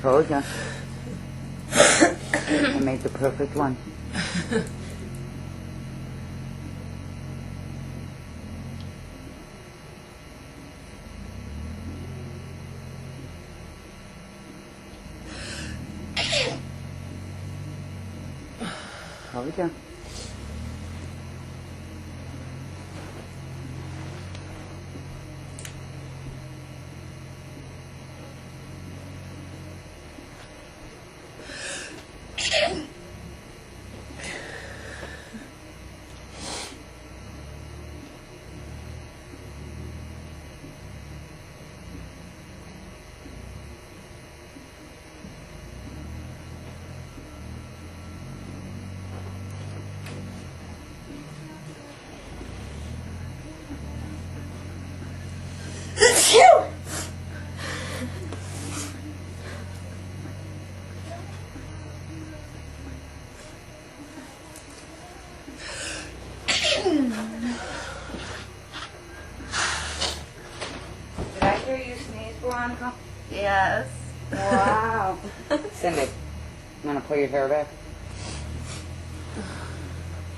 told you. I made the perfect one. Told you. Did I hear you sneeze, Veronica? Yes. Wow. Cindy, you want to pull your hair back?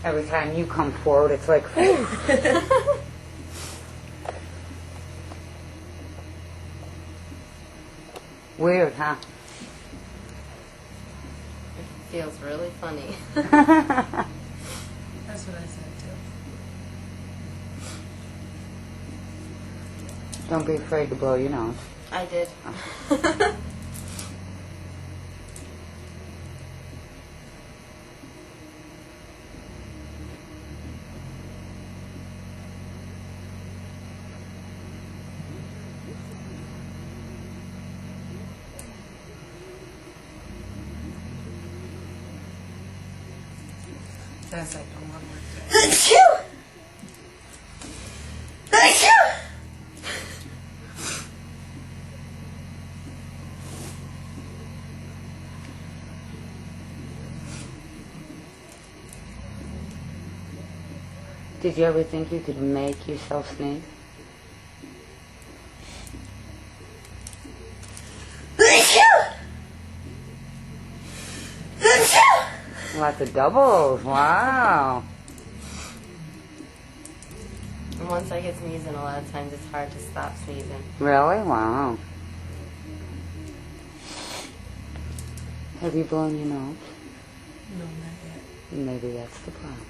Every time you come forward, it's like, whew. Weird, huh? It feels really funny. That's what I said too. Don't be afraid to blow your nose. I did. That's like the one more Did you ever think you could make yourself sneeze? Lots of doubles. Wow. And once I get sneezing, a lot of times it's hard to stop sneezing. Really? Wow. Have you blown your nose? No, not yet. Maybe that's the problem.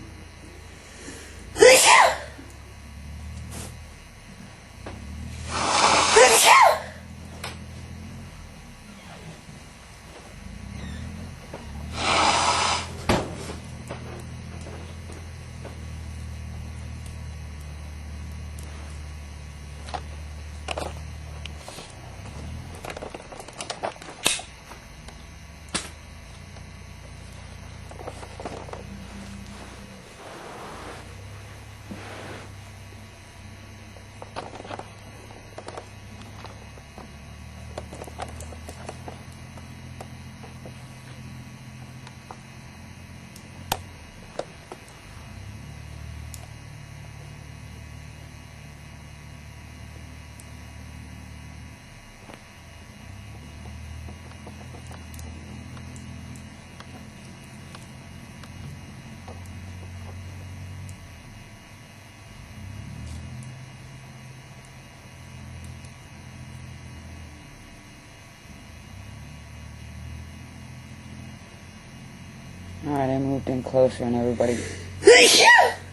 Alright, I moved in closer and everybody...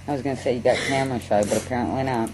I was going to say you got camera shy, but apparently not.